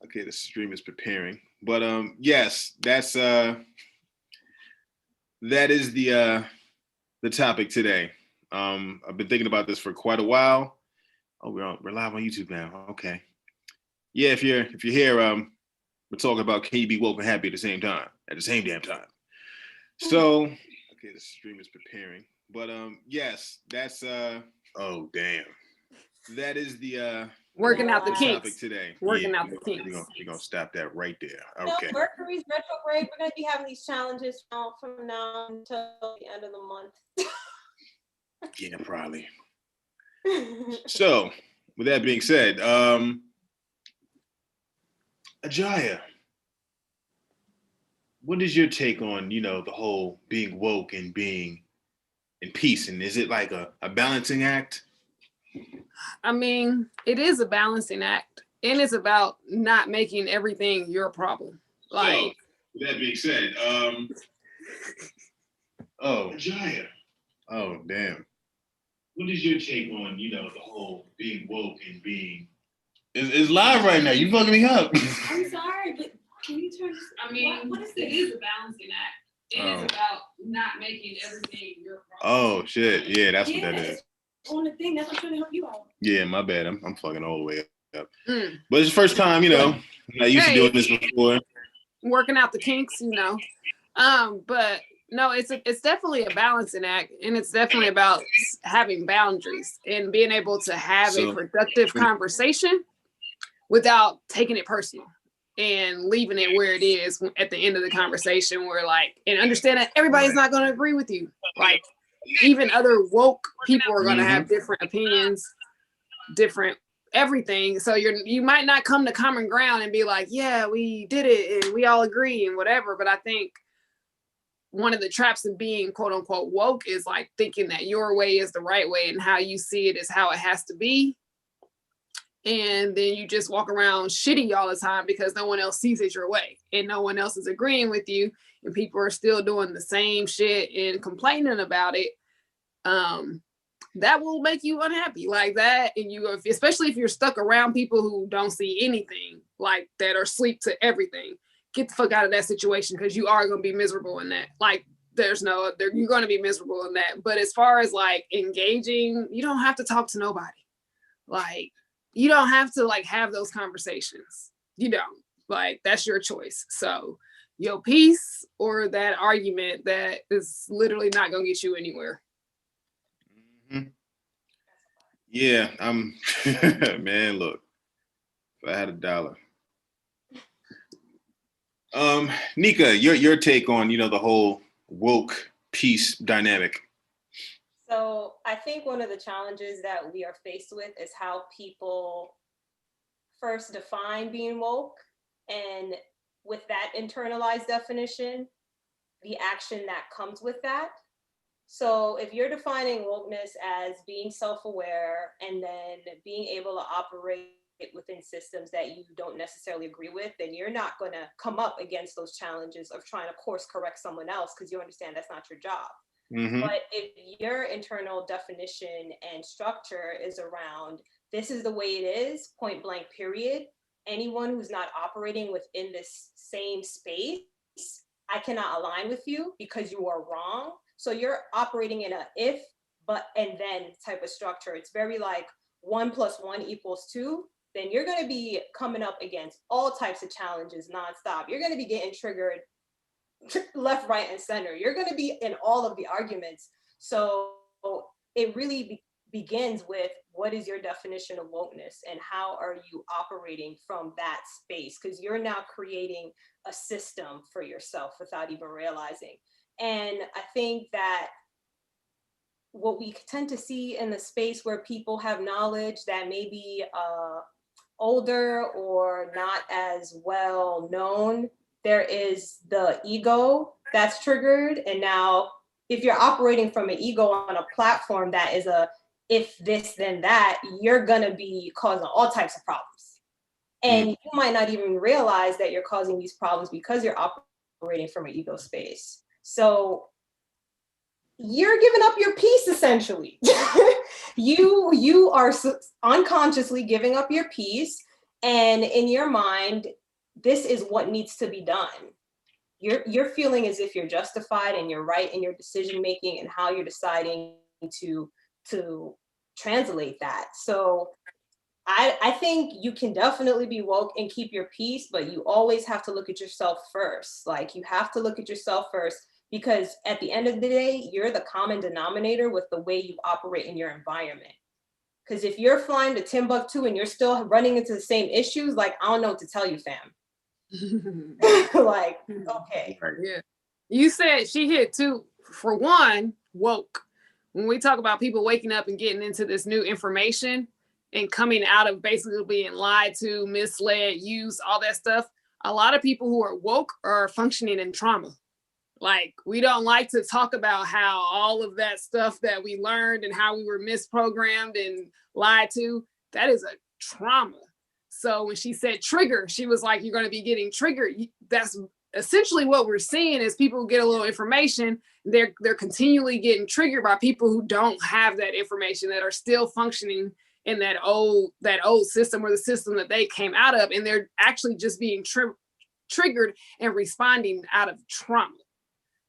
Okay, the stream is preparing. But yes, that is the topic today. I've been thinking about this for quite a while. Oh, we're live on YouTube now. Okay. Yeah, if you're here, we're talking about can you be woke and happy at the same time, at the same damn time. So, okay, the stream is preparing. But yes, that's oh damn. That is the working out the topic kinks. today. Working out the kinks. We're gonna stop that right there. Okay. No, Mercury's retrograde. We're gonna be having these challenges from now until the end of the month. Yeah, probably. So, with that being said, Ajaya, what is your take on, the whole being woke and being in peace? And is it like a balancing act? I mean, it is a balancing act, and it's about not making everything your problem. Like, so, with that being said, oh, Ajaya, oh damn. What is your take on, the whole being woke and being? It's live right now. You fucking me up. I'm sorry, but can you turn this? I mean, what is this? It is a balancing act. It is about not making everything your problem. Oh shit! Yeah, that's what that is. On the thing, that's what I'm trying to help you out. Yeah, my bad. I'm fucking all the way up. But it's the first time, I'm not used to doing this before. Working out the kinks, but no, it's definitely a balancing act, and it's definitely about having boundaries and being able to have a productive conversation without taking it personal and leaving it where it is at the end of the conversation, where and understand that everybody's not going to agree with you. Like, even other woke people are going to have different opinions, different everything. So you might not come to common ground and be like, yeah, we did it and we all agree and whatever. But I think one of the traps of being quote unquote woke is like thinking that your way is the right way and how you see it is how it has to be. And then you just walk around shitty all the time because no one else sees it your way and no one else is agreeing with you, and people are still doing the same shit and complaining about it. That will make you unhappy like that. And especially if you're stuck around people who don't see anything, like that are asleep to everything, get the fuck out of that situation, because you are going to be miserable in that. Like, you're going to be miserable in that. But as far as like engaging, you don't have to talk to nobody. Like, you don't have to have those conversations. You don't. Like, that's your choice. So your peace or that argument that is literally not going to get you anywhere. Mm-hmm. Yeah, man, look, if I had $1. Nika, your take on, the whole woke peace dynamic. So I think one of the challenges that we are faced with is how people first define being woke, and with that internalized definition, the action that comes with that. So if you're defining wokeness as being self-aware and then being able to operate within systems that you don't necessarily agree with, then you're not going to come up against those challenges of trying to course correct someone else, because you understand that's not your job. Mm-hmm. But if your internal definition and structure is around, this is the way it is, point blank, period, anyone who's not operating within this same space, I cannot align with you because you are wrong. So you're operating in a if, but, and then type of structure. It's very like 1 + 1 = 2. Then you're going to be coming up against all types of challenges nonstop. You're going to be getting triggered left, right, and center. You're going to be in all of the arguments. So it really begins with, what is your definition of wokeness and how are you operating from that space? Because you're now creating a system for yourself without even realizing. And I think that what we tend to see in the space where people have knowledge that may be older or not as well known, there is the ego that's triggered. And now if you're operating from an ego on a platform that is a if this then that, you're gonna be causing all types of problems. And you might not even realize that you're causing these problems because you're operating from an ego space. So you're giving up your peace, essentially. You are unconsciously giving up your peace, And in your mind, this is what needs to be done. You're feeling as if you're justified and you're right in your decision making and how you're deciding to translate that. So I think you can definitely be woke and keep your peace, but you always have to look at yourself first. Like, you have to look at yourself first, because at the end of the day, you're the common denominator with the way you operate in your environment. Because if you're flying to Timbuktu and you're still running into the same issues, like, I don't know what to tell you, fam. Like, okay. Yeah. You said she hit two. For one, woke. When we talk about people waking up and getting into this new information and coming out of basically being lied to, misled, used, all that stuff, a lot of people who are woke are functioning in trauma. Like, we don't like to talk about how all of that stuff that we learned and how we were misprogrammed and lied to, that is a trauma. So when she said trigger, she was like, you're going to be getting triggered. That's essentially what we're seeing is people who get a little information, they're continually getting triggered by people who don't have that information, that are still functioning in that old system, or the system that they came out of, and they're actually just being triggered and responding out of trauma.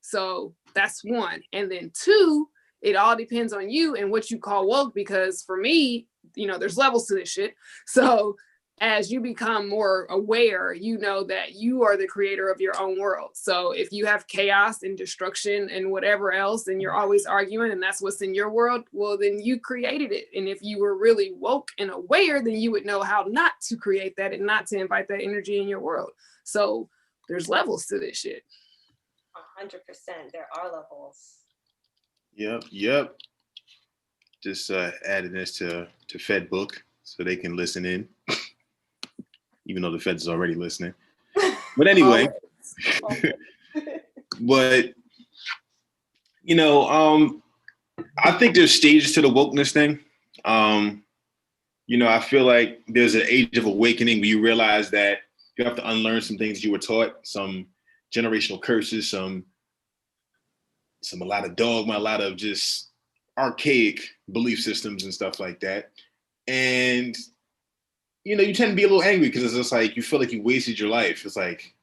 So that's one. And then two, it all depends on you and what you call woke, because for me, there's levels to this shit. So as you become more aware, you know that you are the creator of your own world. So if you have chaos and destruction and whatever else, and you're always arguing and that's what's in your world, well, then you created it. And if you were really woke and aware, then you would know how not to create that and not to invite that energy in your world. So there's levels to this shit. 100%. There are levels. Yep. Just adding this to Fed book so they can listen in, even though the Feds is already listening. But anyway, but I think there's stages to the wokeness thing. I feel like there's an age of awakening where you realize that you have to unlearn some things you were taught, some generational curses, a lot of dogma, a lot of just archaic belief systems and stuff like that. And, you tend to be a little angry because it's just like, you feel like you wasted your life. It's like,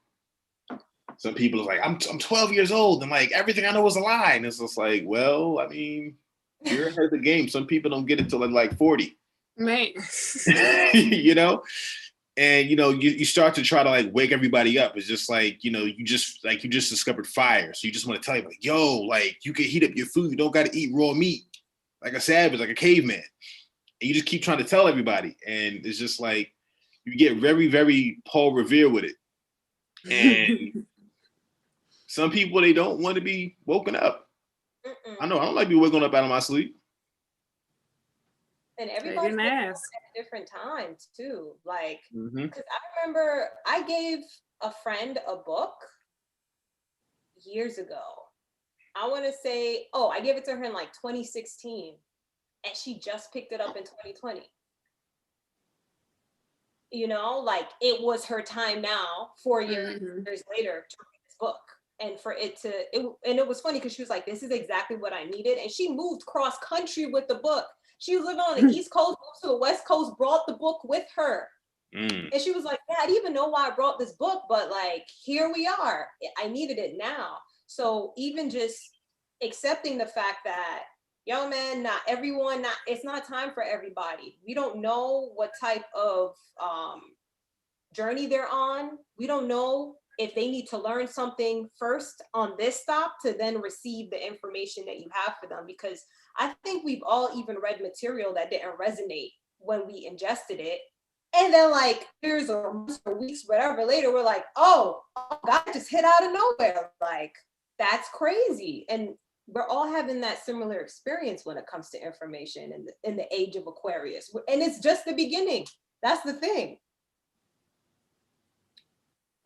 some people are like, I'm 12 years old and like everything I know is a lie. And it's just like, well, I mean, you're ahead of the game. Some people don't get it till like 40. Man. And you start to try to like wake everybody up. It's just like, you just discovered fire. So you just want to tell you like, yo, like you can heat up your food. You don't got to eat raw meat like a savage, like a caveman. And you just keep trying to tell everybody. And it's just like, you get very, very Paul Revere with it. And some people, they don't want to be woken up. I know, I don't like to be woken up out of my sleep. And everybody's at different times too. Like, because I remember I gave a friend a book years ago. I want to say, I gave it to her in like 2016, and she just picked it up in 2020. Like it was her time now, 4 years later, to read this book. And for it was funny because she was like, this is exactly what I needed. And she moved cross country with the book. She was living on the East Coast, moved to the West Coast, brought the book with her. And she was like, yeah, I didn't even know why I brought this book, but like, here we are. I needed it now. So even just accepting the fact that, yo, man, it's not time for everybody. We don't know what type of journey they're on. We don't know if they need to learn something first on this stop to then receive the information that you have for them. Because I think we've all even read material that didn't resonate when we ingested it. And then like years or months or weeks, whatever later, we're like, oh, God just hit out of nowhere. Like, that's crazy. And we're all having that similar experience when it comes to information in the age of Aquarius. And it's just the beginning. That's the thing.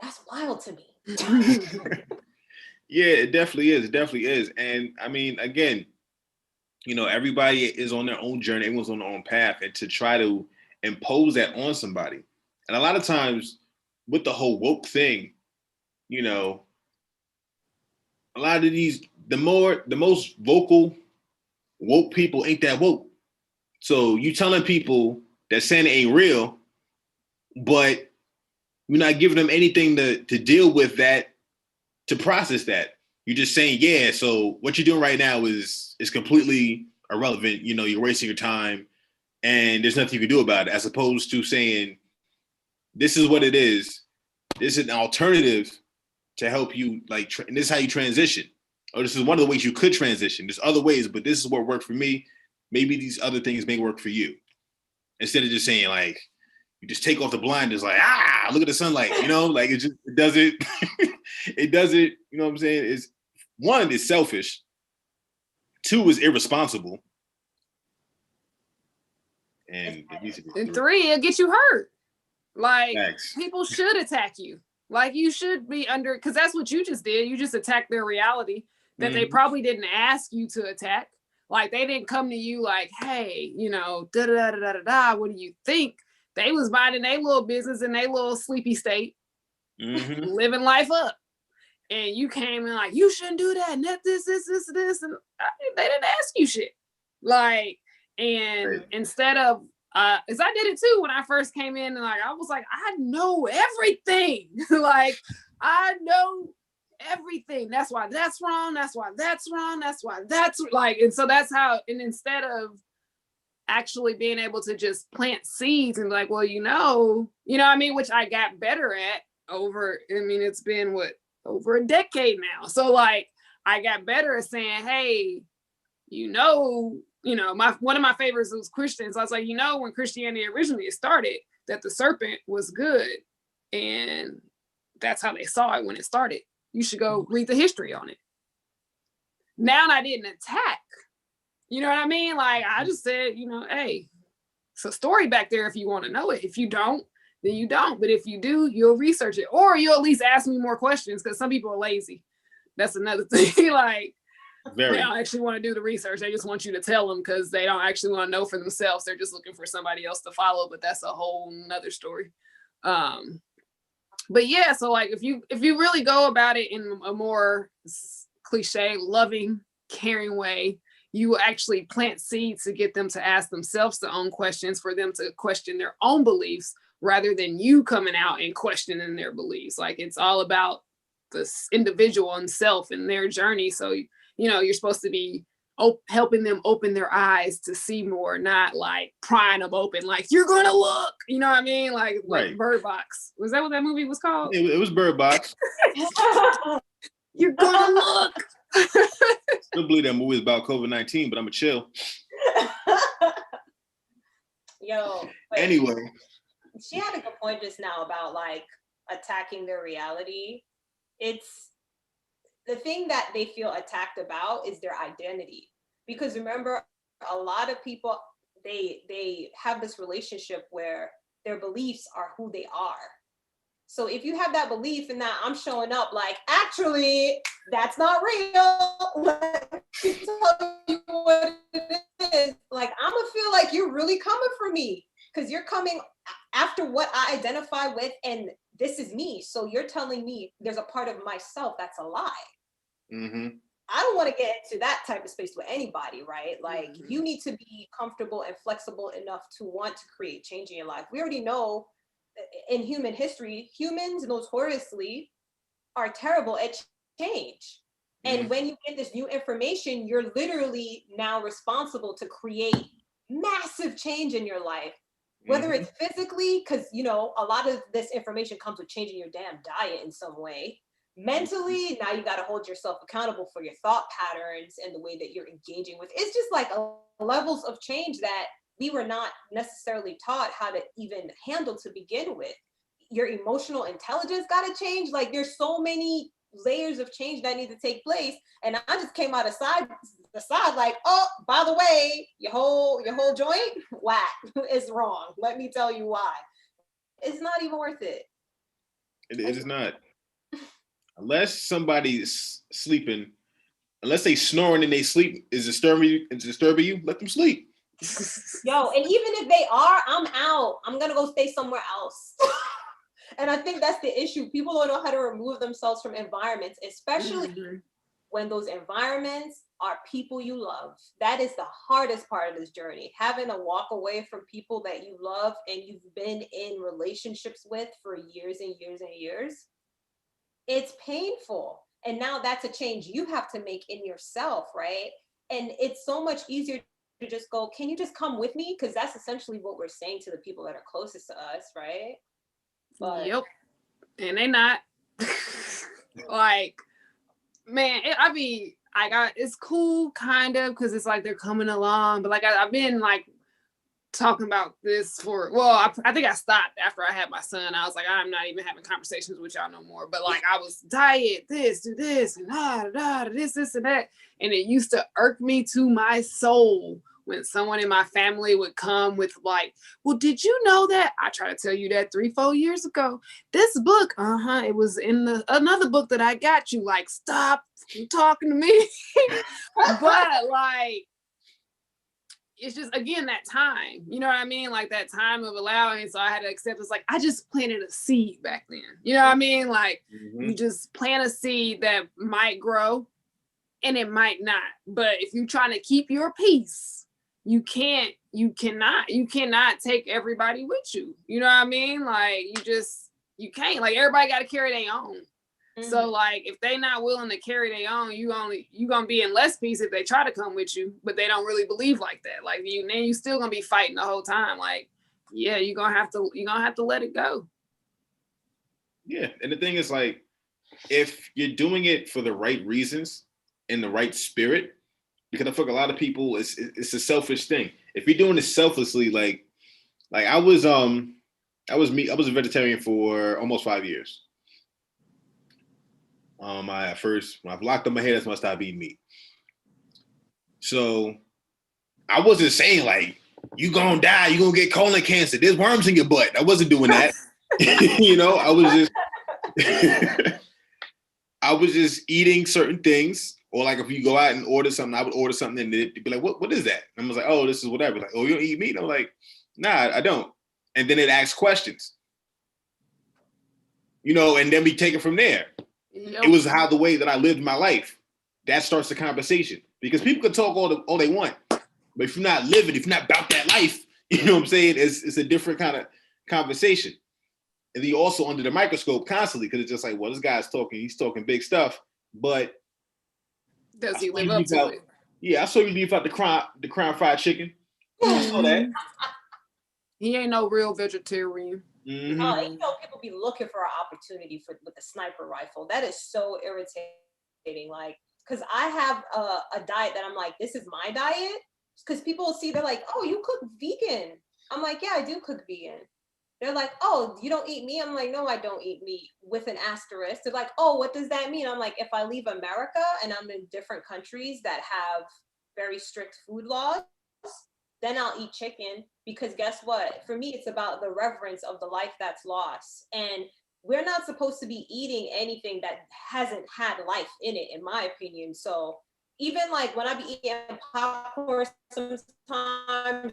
That's wild to me. Yeah, it definitely is. It definitely is. And I mean, again, everybody is on their own journey. Everyone's on their own path. And to try to impose that on somebody. And a lot of times with the whole woke thing, a lot of the most vocal woke people ain't that woke. So you telling people that Santa ain't real, but you're not giving them anything to deal with that, to process that. You're just saying, yeah, so what you're doing right now is completely irrelevant. You know, you're wasting your time and there's nothing you can do about it, as opposed to saying, this is what it is. This is an alternative to help you, like, and this is how you transition. Or this is one of the ways you could transition. There's other ways, but this is what worked for me. Maybe these other things may work for you. Instead of just saying, like, you just take off the blinders, like, look at the sunlight, you know, like it doesn't, it doesn't, you know what I'm saying? It's, one, it's selfish. Two, is irresponsible. And three, it'll get you hurt. Like, Thanks. People should attack you. Like, you should be under, because that's what you just did. You just attacked their reality that they probably didn't ask you to attack. Like, they didn't come to you like, hey, you know, da-da-da-da-da-da, what do you think? They was minding their little business in their little sleepy state, living life up. And you came in like, you shouldn't do that, and that, this. And they didn't ask you shit. Like, and instead of, as I did it too when I first came in, and like I was like, I know everything. Like, I know everything. That's why that's wrong. That's why that's wrong. That's why that's like, and so that's how. And instead of actually being able to just plant seeds and like, well, you know what I mean, which I got better at over. I mean, it's been over a decade now. So like, I got better at saying, hey, one of my favorites was Christians. I was like, when Christianity originally started, that the serpent was good. And that's how they saw it when it started. You should go read the history on it. Now I didn't attack. You know what I mean? Like, I just said, hey, it's a story back there if you want to know it. If you don't, then you don't. But if you do, you'll research it. Or you'll at least ask me more questions, because some people are lazy. That's another thing. Like, they don't actually want to do the research. They just want you to tell them because they don't actually want to know for themselves. They're just looking for somebody else to follow, but that's a whole nother story. But yeah, so like if you really go about it in a more cliche, loving, caring way, you will actually plant seeds to get them to ask themselves their own questions, for them to question their own beliefs rather than you coming out and questioning their beliefs. Like, it's all about this individual and self and their journey. So, you're supposed to be helping them open their eyes to see more, not like prying them open, like, you're gonna look, you know what I mean? Like Bird Box. Was that what that movie was called? It was Bird Box. You're gonna look. Still believe that movie is about COVID-19, but I'm a chill. Yo. Anyway. She had a good point just now about like attacking their reality. It's the thing that they feel attacked about is their identity. Because remember, a lot of people, they have this relationship where their beliefs are who they are. So if you have that belief in that I'm showing up like, actually, that's not real. Let me tell you what it is. Like, I'm gonna feel like you're really coming for me because you're coming after what I identify with, and this is me. So you're telling me there's a part of myself that's a lie. Mm-hmm. I don't want to get into that type of space with anybody, right? Like, you need to be comfortable and flexible enough to want to create change in your life. We already know in human history, humans notoriously are terrible at change. And when you get this new information, you're literally now responsible to create massive change in your life. Whether it's physically, because, a lot of this information comes with changing your damn diet in some way. Mentally, now you got to hold yourself accountable for your thought patterns and the way that you're engaging with. It's just like levels of change that we were not necessarily taught how to even handle to begin with. Your emotional intelligence got to change. Like, there's so many layers of change that need to take place. And I just came out the side like, oh, by the way, your whole joint, whack, is wrong. Let me tell you why. It's not even worth it. It is not. Unless somebody's sleeping, unless they snoring in they sleep is disturbing you, let them sleep. Yo, and even if they are, I'm out. I'm gonna go stay somewhere else. And I think that's the issue. People don't know how to remove themselves from environments, especially when those environments are people you love. That is the hardest part of this journey. Having to walk away from people that you love and you've been in relationships with for years and years and years. It's painful. And now that's a change you have to make in yourself, right? And it's so much easier to just go, can you just come with me? Because that's essentially what we're saying to the people that are closest to us, right? But yep. And they not. Like, man, it's cool kind of, because it's like they're coming along, but like I've been like talking about this I think I stopped after I had my son. I was like, I'm not even having conversations with y'all no more. But like, I was diet, this, do this, and this and that. And it used to irk me to my soul when someone in my family would come with like, well, did you know that? I tried to tell you that 3-4 years ago. This book, it was in another book that I got you. Like, stop talking to me. But like, it's just, again, that time, you know what I mean? Like that time of allowing. So I had to accept, it's like, I just planted a seed back then. You know what I mean? Like you just plant a seed that might grow and it might not. But if you're trying to keep your peace, you cannot take everybody with you. You know what I mean? Like you can't, like everybody got to carry their own. So like if they not willing to carry their own, you gonna be in less peace if they try to come with you, but they don't really believe like that. Like you still gonna be fighting the whole time. Like, yeah, you're gonna have to let it go. Yeah. And the thing is, like, if you're doing it for the right reasons, in the right spirit, because I feel like a lot of people, it's a selfish thing. If you're doing it selflessly, like I was a vegetarian for almost 5 years. When I've locked up my head, that's when I stopped eating meat. So I wasn't saying like, you gonna die, you gonna get colon cancer, there's worms in your butt. I wasn't doing that. You know, I was just eating certain things. Or like if you go out and order something, I would order something and they'd be like, what is that? And I was like, oh, this is whatever. Like, oh, you don't eat meat? And I'm like, nah, I don't. And then it asks questions. You know, and then we take it from there. Yep. It was the way that I lived my life. That starts the conversation. Because people can talk all they want. But if you're not living, if you're not about that life, you know what I'm saying? It's a different kind of conversation. And then you're also under the microscope constantly, because it's just like, well, this guy's talking, he's talking big stuff, but does he live up to it? Yeah, I saw you leave out the crown fried chicken. I saw that. He ain't no real vegetarian. You know, people be looking for an opportunity with the sniper rifle. That is so irritating. Like, because I have a diet that I'm like, this is my diet. Because people see, they're like, oh, you cook vegan. I'm like, yeah, I do cook vegan. They're like, oh, you don't eat meat? I'm like, no, I don't eat meat, with an asterisk. They're like, oh, what does that mean? I'm like, if I leave America and I'm in different countries that have very strict food laws, then I'll eat chicken, because guess what? For me, it's about the reverence of the life that's lost. And we're not supposed to be eating anything that hasn't had life in it, in my opinion. So even like when I be eating popcorn sometimes,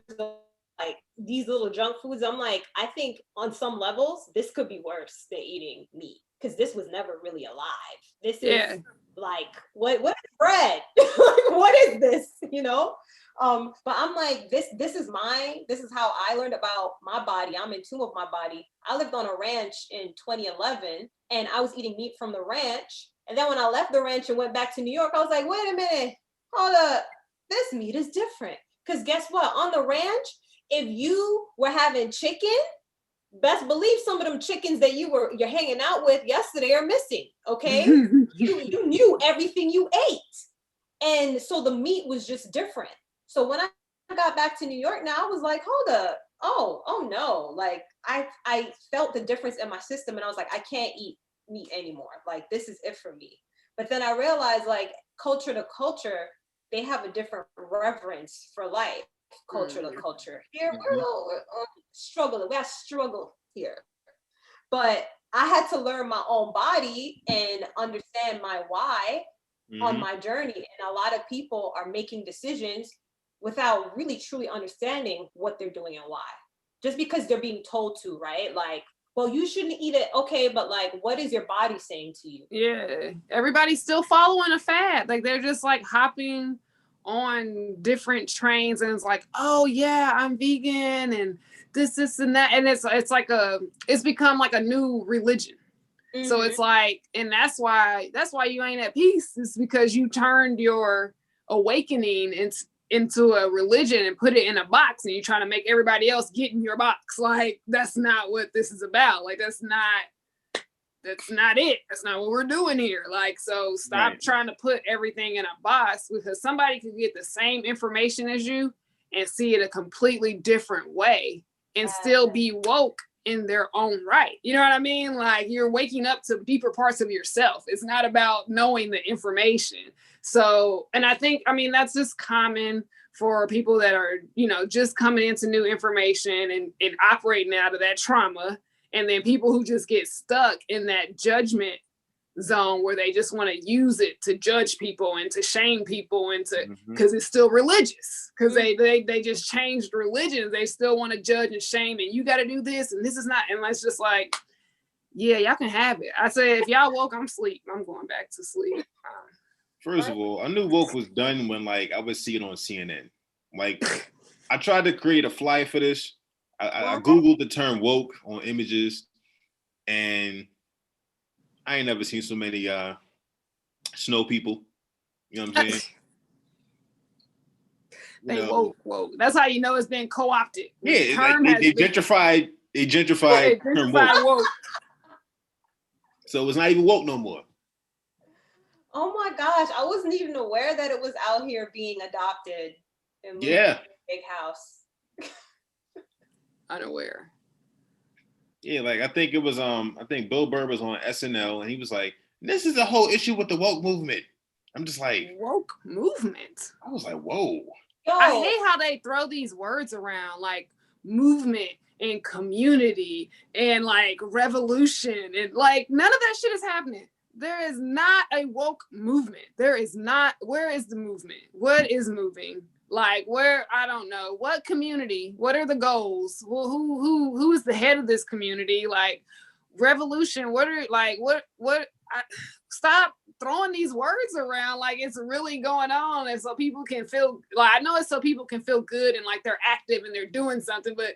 like these little junk foods, I'm like, I think on some levels, this could be worse than eating meat, because this was never really alive. This is like, what is bread? What is this, you know? But I'm like, this is how I learned about my body. I'm in tune with my body. I lived on a ranch in 2011 and I was eating meat from the ranch. And then when I left the ranch and went back to New York, I was like, wait a minute, hold up, this meat is different. Because guess what? On the ranch, if you were having chicken, best believe some of them chickens that you're hanging out with yesterday are missing. Okay. you knew everything you ate. And so the meat was just different. So when I got back to New York now, I was like, hold up. Oh no. Like I felt the difference in my system and I was like, I can't eat meat anymore. Like this is it for me. But then I realized, like, culture to culture, they have a different reverence for life, culture to culture. Here we're struggling. We have struggle here. But I had to learn my own body and understand my why on my journey. And a lot of people are making decisions without really truly understanding what they're doing and why. Just because they're being told to, right? Like, well, you shouldn't eat it. Okay, but like, what is your body saying to you? Yeah, everybody's still following a fad. Like they're just like hopping on different trains, and it's like, oh yeah, I'm vegan, and this, and that, and it's become like a new religion. Mm-hmm. So it's like, and that's why you ain't at peace. It's because you turned your awakening into a religion and put it in a box, and you're trying to make everybody else get in your box. Like that's not what this is about. Like that's not it. That's not what we're doing here. Like, so stop trying to put everything in a box, because somebody could get the same information as you and see it a completely different way and still be woke in their own right. You know what I mean? Like you're waking up to deeper parts of yourself. It's not about knowing the information. So, and I think, that's just common for people that are, just coming into new information and operating out of that trauma. And then people who just get stuck in that judgment zone where they just want to use it to judge people and to shame people and to, because it's still religious, because they just changed religions. They still want to judge and shame, and you got to do this and this is not. And it's just like, yeah, y'all can have it. I said, if y'all woke, I'm asleep. I'm going back to sleep. First of all, I knew woke was done when like I would see it on CNN. Like I tried to create a flyer for this. I Googled the term woke on images, and I ain't never seen so many snow people. You know what I'm saying? They woke. That's how you know it's been co-opted. Yeah, like they gentrified term woke. So it's not even woke no more. Oh my gosh, I wasn't even aware that it was out here being adopted. Yeah. Big house. Unaware. Yeah, like I think it was I think Bill Burr was on SNL and he was like, this is a whole issue with the woke movement. I'm just like, woke movement. I was like, whoa. Yo. I hate how they throw these words around, like movement and community and like revolution, and like none of that shit is happening. There is not a woke movement. There is not. Where is the movement? What is moving? Like where? I don't know. What community? What are the goals? Well, who is the head of this community? Like revolution. What are like what? Stop throwing these words around like it's really going on, and so people can feel like, I know it's so people can feel good and like they're active and they're doing something, but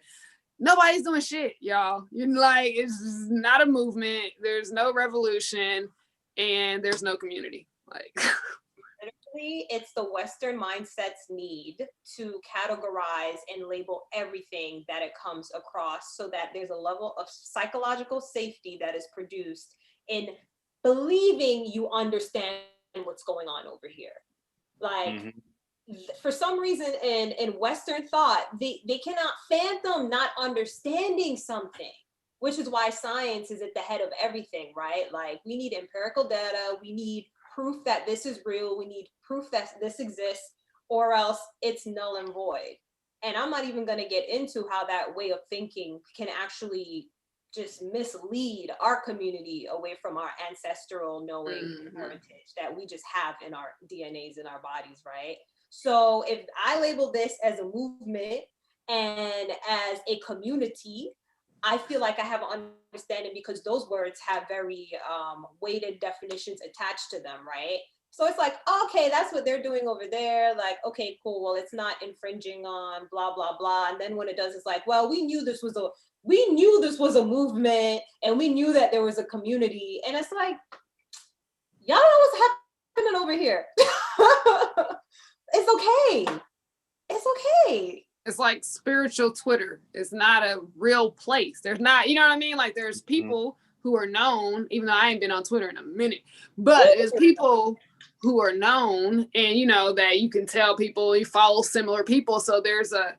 nobody's doing shit, y'all. You're like, it's not a movement. There's no revolution, and there's no community. Like. Literally, it's the Western mindset's need to categorize and label everything that it comes across, so that there's a level of psychological safety that is produced in believing you understand what's going on over here. Like, for some reason in Western thought, they cannot fathom not understanding something, which is why science is at the head of everything, right? Like, we need empirical data, we need proof that this is real, we need proof that this exists, or else it's null and void. And I'm not even going to get into how that way of thinking can actually just mislead our community away from our ancestral knowing heritage that we just have in our DNAs in our bodies, right? So if I label this as a movement and as a community, I feel like I have an understanding, because those words have very weighted definitions attached to them, right? So it's like, okay, that's what they're doing over there. Like, okay, cool. Well, it's not infringing on blah, blah, blah. And then when it does, it's like, well, we knew this was a movement, and we knew that there was a community. And it's like, y'all know what's happening over here. It's okay. It's okay. It's like spiritual Twitter. It's not a real place. There's not, you know what I mean? Like there's people who are known, even though I ain't been on Twitter in a minute, but there's people who are known, and you know that you can tell people you follow similar people. So there's a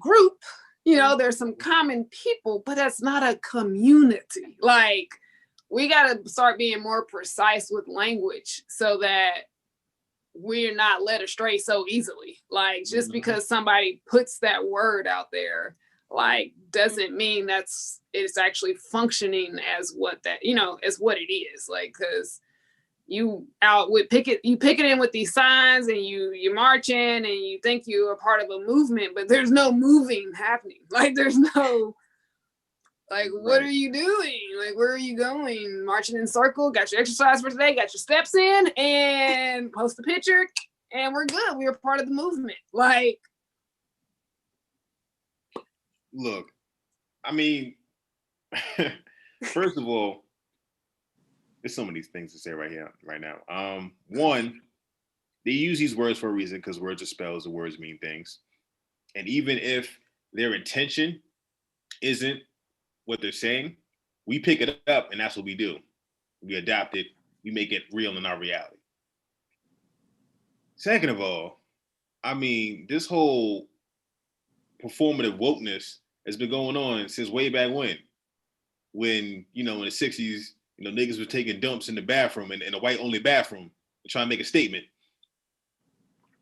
group, you know, there's some common people, but that's not a community. Like we got to start being more precise with language so that we're not led astray so easily. Like just because somebody puts that word out there, like doesn't mean it's actually functioning as what that, you know, as what it is. Like, cause you pick it in with these signs, and you're marching, and you think you're a part of a movement, but there's no moving happening. Like there's no Like, what are you doing? Like, where are you going? Marching in circle, got your exercise for today, got your steps in, and post a picture, and we're good. We are part of the movement. Like, look, I mean, first of all, there's so many things to say right now. One, they use these words for a reason because words are spells, the words mean things. And even if their intention isn't what they're saying, we pick it up and that's what we do. We adapt it, we make it real in our reality. Second of all, I mean, this whole performative wokeness has been going on since way back when, in the 60s, niggas were taking dumps in the bathroom, in a white only bathroom, and trying to make a statement.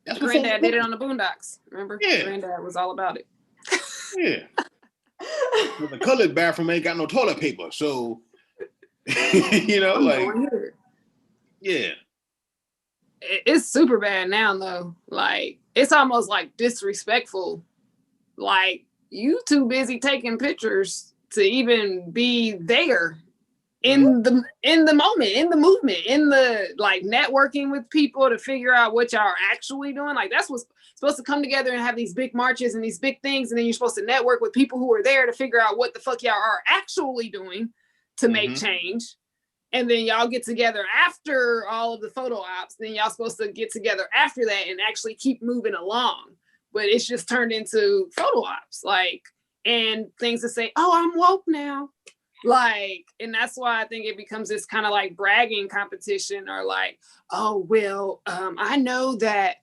That's Granddad did it on the Boondocks, remember? Yeah. Granddad was all about it. Yeah. The colored bathroom ain't got no toilet paper, so yeah. It's super bad now, though. Like, it's almost like disrespectful. Like, you too busy taking pictures to even be there in the moment, in the movement, in the like networking with people to figure out what y'all are actually doing. Like, that's what's supposed to come together and have these big marches and these big things, and then you're supposed to network with people who are there to figure out what the fuck y'all are actually doing to make change. And then y'all get together after all of the photo ops. Then y'all supposed to get together after that and actually keep moving along. But it's just turned into photo ops, like, and things that say, "Oh, I'm woke now." Like, and that's why I think it becomes this kind of like bragging competition, or like, "Oh, well, I know that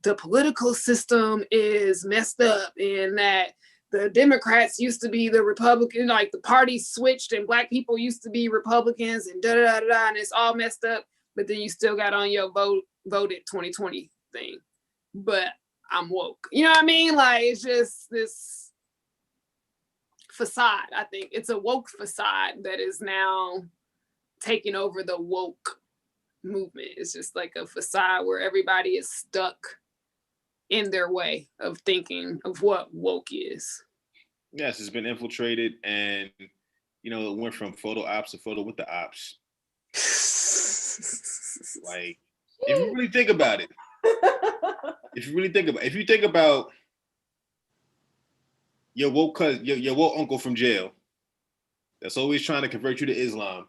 the political system is messed up and that the Democrats used to be the Republican, like the party switched and black people used to be Republicans and da-da-da-da, and it's all messed up, but then you still got on your voted 2020 thing. But I'm woke." You know what I mean? Like, it's just this facade. I think it's a woke facade that is now taking over the woke movement. It's just like a facade where everybody is stuck in their way of thinking of what woke is. Yes, it's been infiltrated, and it went from photo ops to photo with the ops. Like, if you really think about it, if you think about your woke cousin, your woke uncle from jail, that's always trying to convert you to Islam.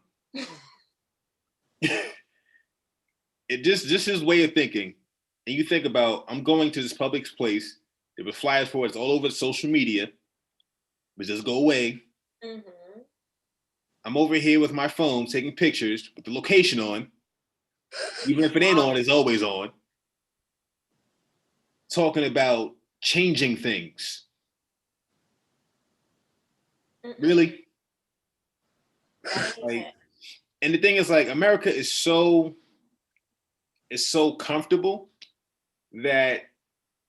It just his way of thinking. And you think about, I'm going to this public place, there were flyers for it, it's all over social media, but just go away. Mm-hmm. I'm over here with my phone taking pictures with the location on. Even if it ain't on, it's always on. Talking about changing things. Mm-mm. Really? Like, and the thing is, like, America is so comfortable that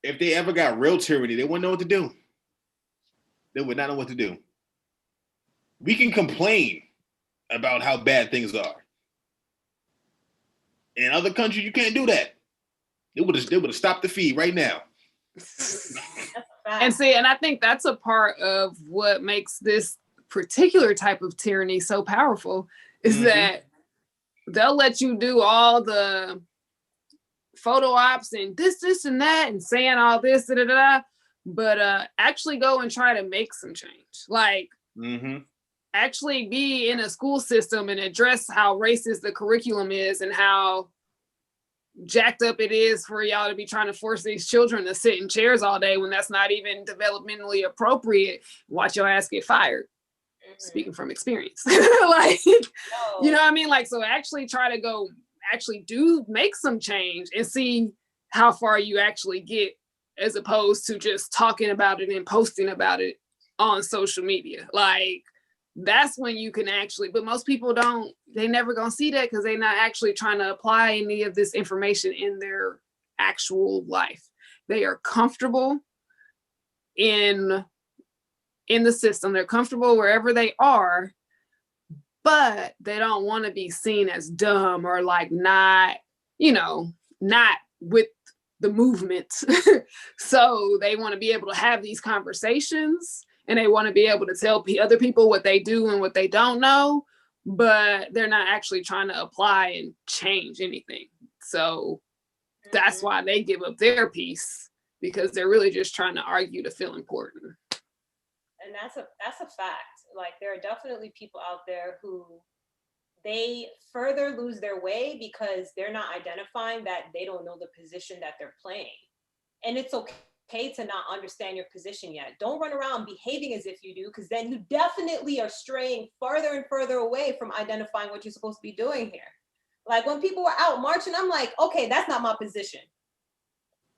if they ever got real tyranny, they wouldn't know what to do. They would not know what to do. We can complain about how bad things are. In other countries, you can't do that. They would have stopped the feed right now. And see, and I think that's a part of what makes this particular type of tyranny so powerful is that they'll let you do all the photo ops and this and that and saying all this, but actually go and try to make some change. Like, actually be in a school system and address how racist the curriculum is and how jacked up it is for y'all to be trying to force these children to sit in chairs all day when that's not even developmentally appropriate. Watch your ass get fired. Speaking from experience. Like, you know what I mean? Like, so actually try to go make some change and see how far you actually get, as opposed to just talking about it and posting about it on social media. Like, that's when you can actually, but most people they never gonna see that because they're not actually trying to apply any of this information in their actual life. They are comfortable in the system. They're comfortable wherever they are, but they don't want to be seen as dumb or like not with the movement. So they want to be able to have these conversations and they want to be able to tell other people what they do and what they don't know, but they're not actually trying to apply and change anything. So that's why they give up their piece, because they're really just trying to argue to feel important. And that's a fact. Like, there are definitely people out there who they further lose their way because they're not identifying that they don't know the position that they're playing. And it's okay to not understand your position yet. Don't run around behaving as if you do, because then you definitely are straying farther and further away from identifying what you're supposed to be doing here. Like, when people were out marching, I'm like, okay, that's not my position.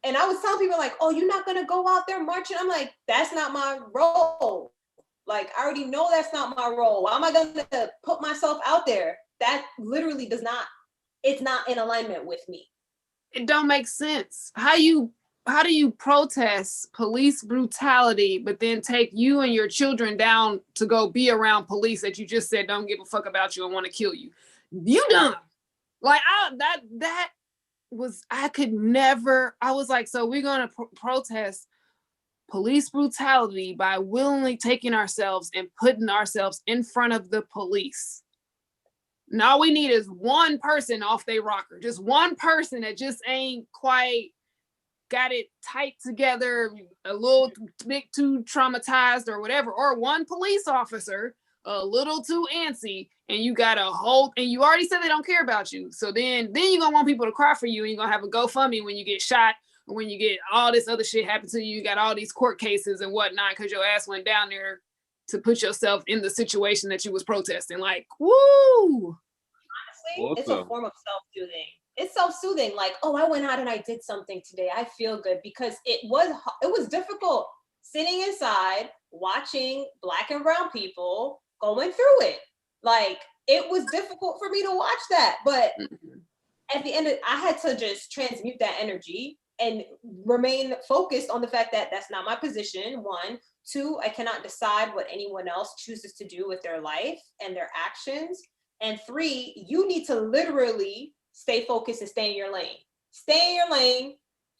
And I was telling people like, oh, you're not gonna go out there marching? I'm like, that's not my role. Like, I already know that's not my role. Why am I gonna put myself out there? That literally it's not in alignment with me. It don't make sense. How do you protest police brutality, but then take you and your children down to go be around police that you just said don't give a fuck about you and want to kill you? You dumb. Like, I was like, so we're going to protest police brutality by willingly taking ourselves and putting ourselves in front of the police. And all we need is one person off their rocker, just one person that just ain't quite got it tight together, a little bit too traumatized or whatever, or one police officer a little too antsy, and you got and you already said they don't care about you. So then you're gonna want people to cry for you, and you're gonna have a GoFundMe when you get shot, or when you get all this other shit happen to you. You got all these court cases and whatnot because your ass went down there to put yourself in the situation that you was protesting. Like, woo! Honestly, it's a form of self-soothing. It's self-soothing. Like, oh, I went out and I did something today. I feel good, because it was difficult sitting inside watching Black and brown people going through it. Like, it was difficult for me to watch that, but at the end I had to just transmute that energy and remain focused on the fact that that's not my position. 1, 2, I cannot decide what anyone else chooses to do with their life and their actions. And 3, you need to literally stay focused and stay in your lane. Stay in your lane,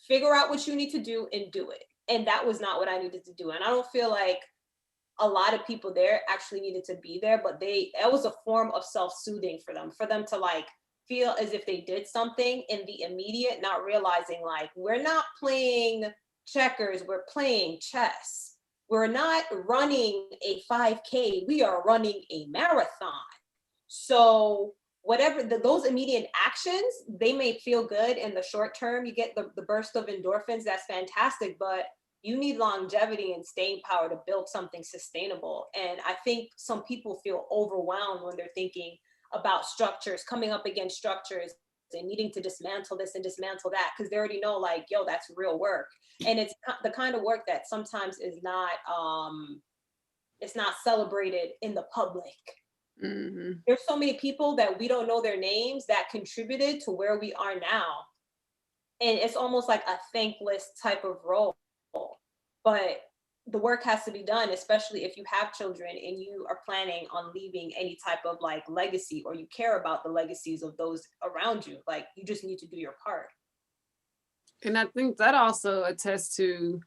figure out what you need to do and do it. And that was not what I needed to do. And I don't feel like a lot of people there actually needed to be there, but that was a form of self-soothing for them to like feel as if they did something in the immediate, not realizing like, we're not playing checkers, we're playing chess. We're not running a 5K, we are running a marathon. So whatever those immediate actions, they may feel good in the short term. You get the burst of endorphins, that's fantastic, but you need longevity and staying power to build something sustainable. And I think some people feel overwhelmed when they're thinking about structures, coming up against structures and needing to dismantle this and dismantle that, because they already know like, yo, that's real work. And it's the kind of work that sometimes is not, it's not celebrated in the public. Mm-hmm. There's so many people that we don't know their names that contributed to where we are now. And it's almost like a thankless type of role. But the work has to be done, especially if you have children and you are planning on leaving any type of like legacy, or you care about the legacies of those around you. Like, you just need to do your part. And I think that also attests to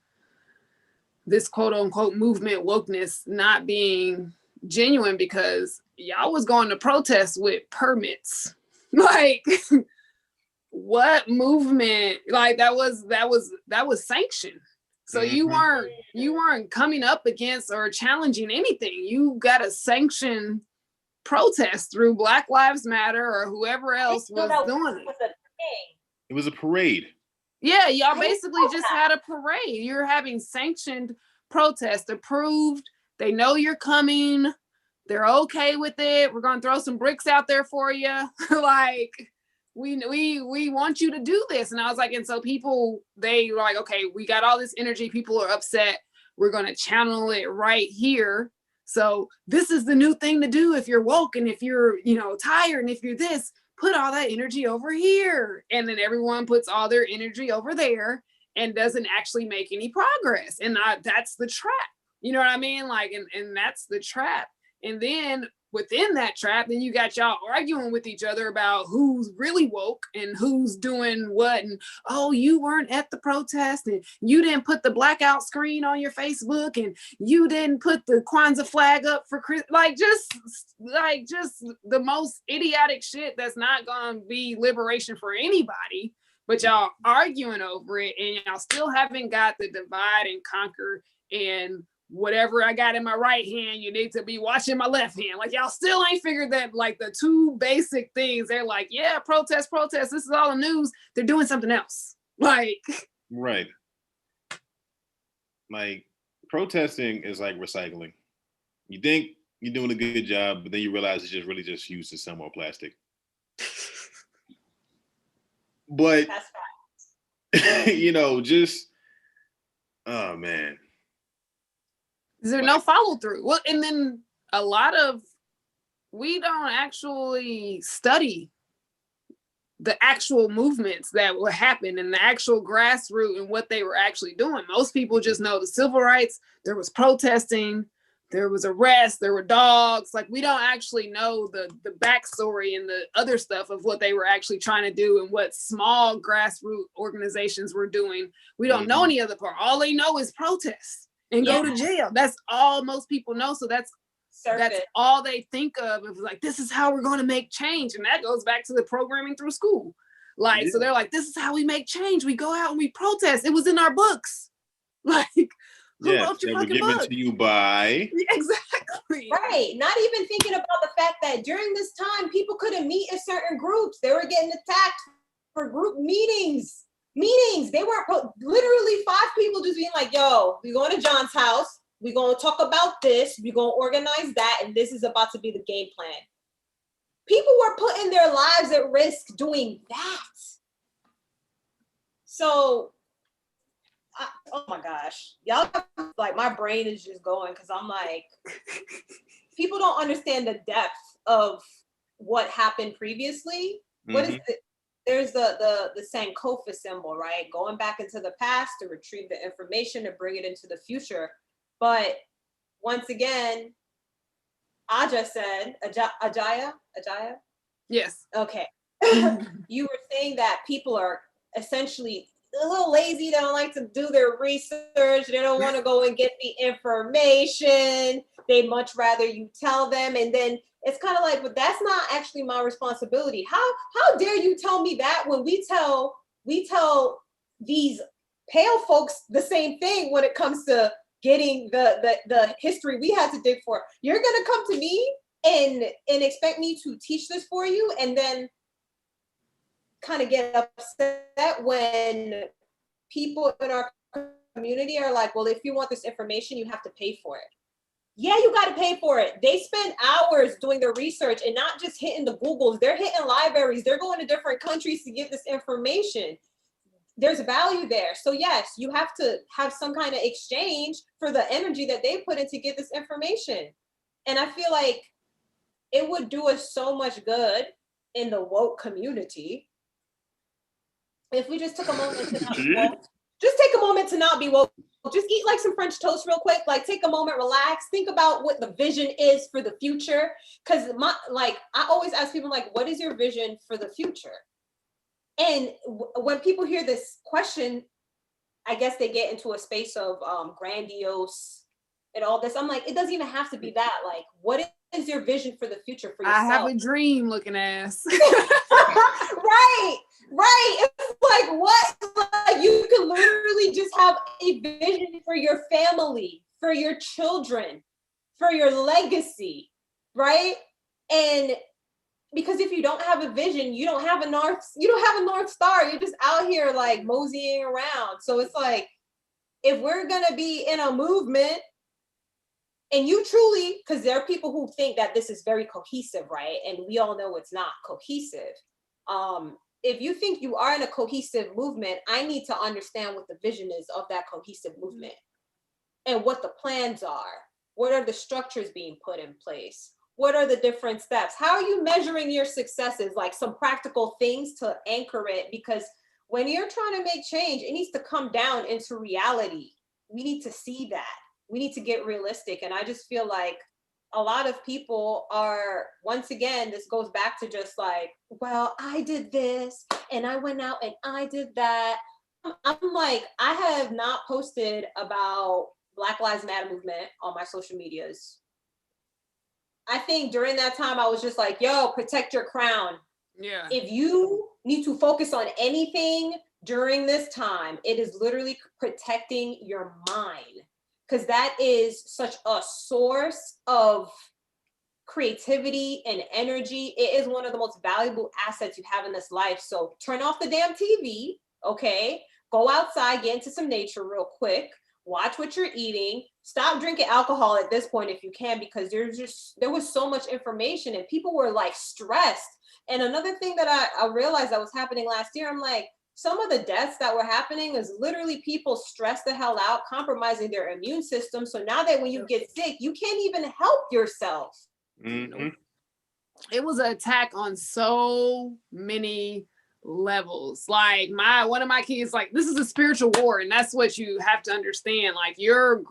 this quote unquote movement wokeness not being genuine, because y'all was going to protest with permits. Like, what movement? Like, that was sanctioned. So you weren't coming up against or challenging anything. You got a sanctioned protest through Black Lives Matter or whoever else was doing it. It was a parade. Yeah, y'all basically just had a parade. You're having sanctioned protest, approved. They know you're coming. They're okay with it. We're gonna throw some bricks out there for you. Like, we want you to do this. And I was like, and so people, they were like, okay, we got all this energy. People are upset. We're going to channel it right here. So this is the new thing to do. If you're woke and if you're, tired and if you're this, put all that energy over here. And then everyone puts all their energy over there and doesn't actually make any progress. And that's the trap. You know what I mean? Like, and that's the trap. And then within that trap, then you got y'all arguing with each other about who's really woke and who's doing what. And, oh, you weren't at the protest and you didn't put the blackout screen on your Facebook and you didn't put the Kwanzaa flag up for Chris. Just the most idiotic shit that's not gonna be liberation for anybody, but y'all arguing over it, and y'all still haven't got the divide and conquer, and whatever I got in my right hand, you need to be watching my left hand. Like, y'all still ain't figured that, like, the two basic things. They're like, yeah, protest, this is all the news. They're doing something else. Like, right. Like, protesting is like recycling. You think you're doing a good job, but then you realize it's just really just used to sell more plastic. But you know, just oh man. Is there no follow through? Well, and then a lot of, we don't actually study the actual movements that will happen and the actual grassroots and what they were actually doing. Most people just know the civil rights, there was protesting, there was arrests, there were dogs. Like, we don't actually know the backstory and the other stuff of what they were actually trying to do and what small grassroots organizations were doing. We don't know any other part. All they know is protests and go to jail. That's all most people know. So that's all they think of. It's like, this is how we're going to make change. And that goes back to the programming through school. Like, so they're like, this is how we make change. We go out and we protest. It was in our books. Like, who wrote your fucking book? To you by. Exactly. Right. Not even thinking about the fact that during this time, people couldn't meet in certain groups. They were getting attacked for group meetings. They weren't literally 5 people just being like, yo, we're going to John's house. We're going to talk about this. We're going to organize that. And this is about to be the game plan. People were putting their lives at risk doing that. So, oh my gosh. Y'all, like, my brain is just going because I'm like, people don't understand the depth of what happened previously. What is it? There's the Sankofa symbol, right? Going back into the past to retrieve the information and bring it into the future. But once again, Aja said, Ajaya? Yes. Okay. You were saying that people are essentially a little lazy. They don't like to do their research. They don't want to go and get the information. They much rather you tell them. And then it's kind of like, but that's not actually my responsibility. How dare you tell me that when we tell these pale folks the same thing when it comes to getting the history we had to dig for. You're gonna come to me and expect me to teach this for you, and then kind of get upset when people in our community are like, well, if you want this information, you have to pay for it. Yeah, you got to pay for it. They spend hours doing their research and not just hitting the Googles. They're hitting libraries. They're going to different countries to get this information. There's value there. So yes, you have to have some kind of exchange for the energy that they put in to get this information. And I feel like it would do us so much good in the woke community if we just took a moment to not be woke. Just take a moment to not be woke. Just eat like some French toast real quick. Like, take a moment, relax, think about what the vision is for the future. Because I always ask people, like, what is your vision for the future? And when people hear this question, I guess they get into a space of grandiose and all this. I'm like, it doesn't even have to be that. Like, what is your vision for the future for yourself? I have a dream looking ass. Right. It's like, what? Like, you can literally just have a vision for your family, for your children, for your legacy, right? And because if you don't have a vision, you don't have a north star. You're just out here like moseying around. So it's like, if we're gonna be in a movement, and you truly, because there are people who think that this is very cohesive, right? And we all know it's not cohesive. If you think you are in a cohesive movement, I need to understand what the vision is of that cohesive movement and what the plans are. What are the structures being put in place? What are the different steps? How are you measuring your successes? Like, some practical things to anchor it, because when you're trying to make change, it needs to come down into reality. We need to see that. We need to get realistic. And I just feel like a lot of people are, once again, this goes back to just like, well, I did this and I went out and I did that. I'm like, I have not posted about Black Lives Matter movement on my social medias. I think during that time, I was just like, yo, protect your crown. Yeah. If you need to focus on anything during this time, it is literally protecting your mind, because that is such a source of creativity and energy. It is one of the most valuable assets you have in this life. So turn off the damn TV, okay? Go outside, get into some nature real quick. Watch what you're eating. Stop drinking alcohol at this point if you can, because there was so much information and people were like stressed. And another thing that I realized that was happening last year, I'm like, some of the deaths that were happening is literally people stressed the hell out, compromising their immune system. So now that when you get sick, you can't even help yourself. Mm-hmm. It was an attack on so many levels. Like one of my kids, like, this is a spiritual war, and that's what you have to understand. Like your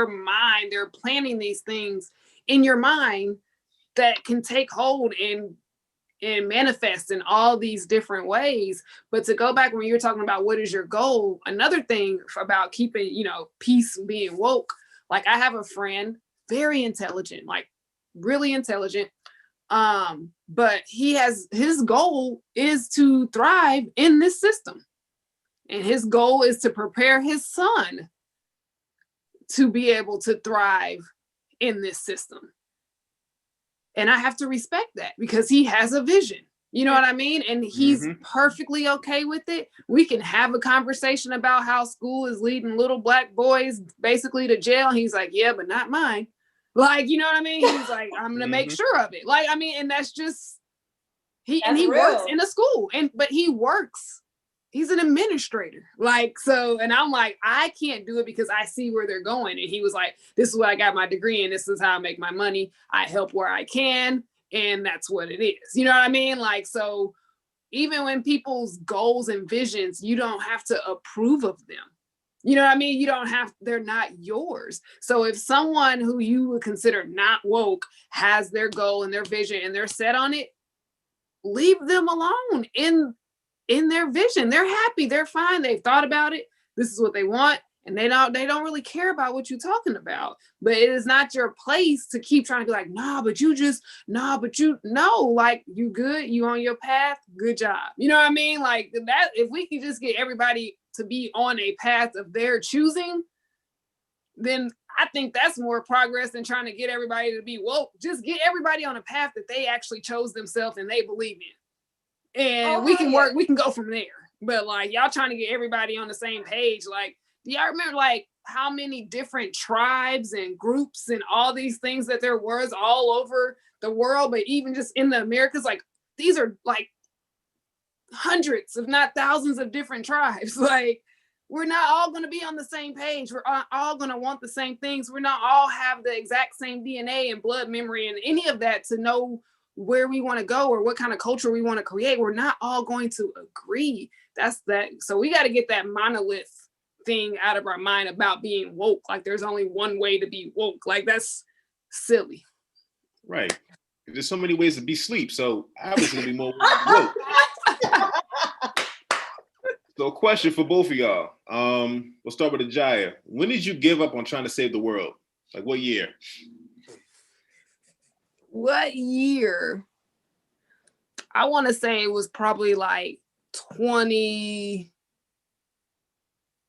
mind, they're planting these things in your mind that can take hold and manifest in all these different ways. But to go back when you're talking about what is your goal, another thing about keeping, peace, being woke, like I have a friend, very intelligent, like really intelligent. But his goal is to thrive in this system. And his goal is to prepare his son to be able to thrive in this system. And I have to respect that because he has a vision. You know what I mean? And he's perfectly okay with it. We can have a conversation about how school is leading little Black boys basically to jail. And he's like, yeah, but not mine. Like, you know what I mean? He's like, I'm going to make sure of it. Like, I mean, and that's just, he real. works in a school but he works. He's an administrator. Like, so, and I'm like, I can't do it because I see where they're going. And he was like, this is what I got my degree in. This is how I make my money. I help where I can. And that's what it is. You know what I mean? Like, so even when people's goals and visions, you don't have to approve of them. You know what I mean? You don't have, they're not yours. So if someone who you would consider not woke has their goal and their vision and they're set on it, leave them alone in their vision. They're happy. They're fine. They've thought about it. This is what they want. And they don't really care about what you're talking about. But it is not your place to keep trying to be like, like, you good, you on your path, good job. You know what I mean? Like that, if we can just get everybody to be on a path of their choosing, then I think that's more progress than trying to get everybody to be woke. Just get everybody on a path that they actually chose themselves and they believe in. And we can work, we can go from there. But like y'all trying to get everybody on the same page, like, do y'all remember like how many different tribes and groups and all these things that there was all over the world, but even just in the Americas, like these are like hundreds, if not thousands of different tribes. Like we're not all going to be on the same page. We're all going to want the same things. We're not all have the exact same DNA and blood memory and any of that to know where we want to go or what kind of culture we want to create. We're not all going to agree. That's that. So we got to get that monolith thing out of our mind about being woke. Like there's only one way to be woke. Like that's silly. Right. There's so many ways to be sleep. So obviously gonna be more woke. So a question for both of y'all. We'll start with Ajaya. When did you give up on trying to save the world? Like what year? What year? I want to say it was probably like 20,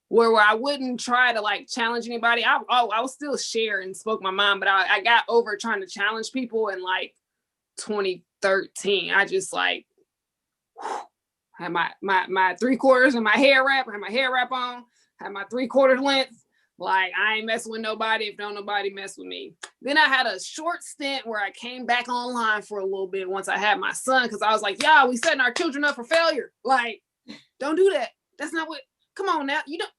where I wouldn't try to like challenge anybody. I was still share and spoke my mind, but I got over trying to challenge people in like 2013. I just like had my 3/4 and my hair wrap, had my hair wrap on, had my 3/4 length. Like I ain't messing with nobody if don't nobody mess with me. Then I had a short stint where I came back online for a little bit once I had my son, because I was like, yeah, we setting our children up for failure. Like, don't do that. That's not what, come on now, you don't.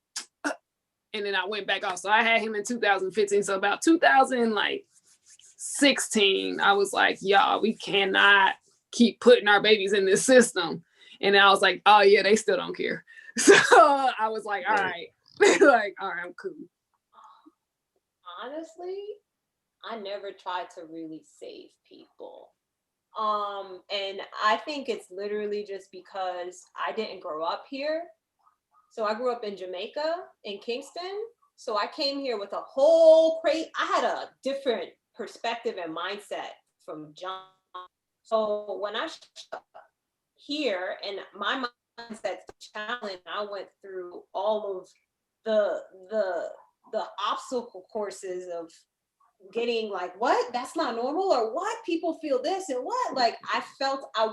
And then I went back off. So I had him in 2015. So about 2016, I was like, y'all, we cannot keep putting our babies in this system. And I was like, oh yeah, they still don't care. So I was like, all right. Like, all right, I'm cool. Honestly, I never tried to really save people. And I think it's literally just because I didn't grow up here. So I grew up in Jamaica, in Kingston. So I came here with a whole I had a different perspective and mindset from John. So when I here and my mindset challenge, I went through all of the the obstacle courses of getting like, what, that's not normal, or what, people feel this and what, like I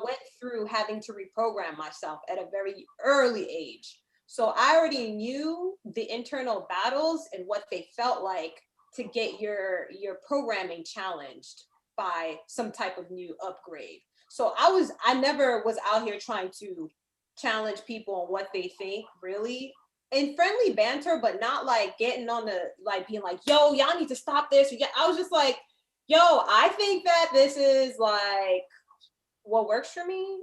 went through having to reprogram myself at a very early age. So I already knew the internal battles and what they felt like to get your programming challenged by some type of new upgrade. So I never was out here trying to challenge people on what they think, really, in friendly banter, but not like getting on the, like being like, yo, y'all need to stop this. I was just like, yo, I think that this is like what works for me.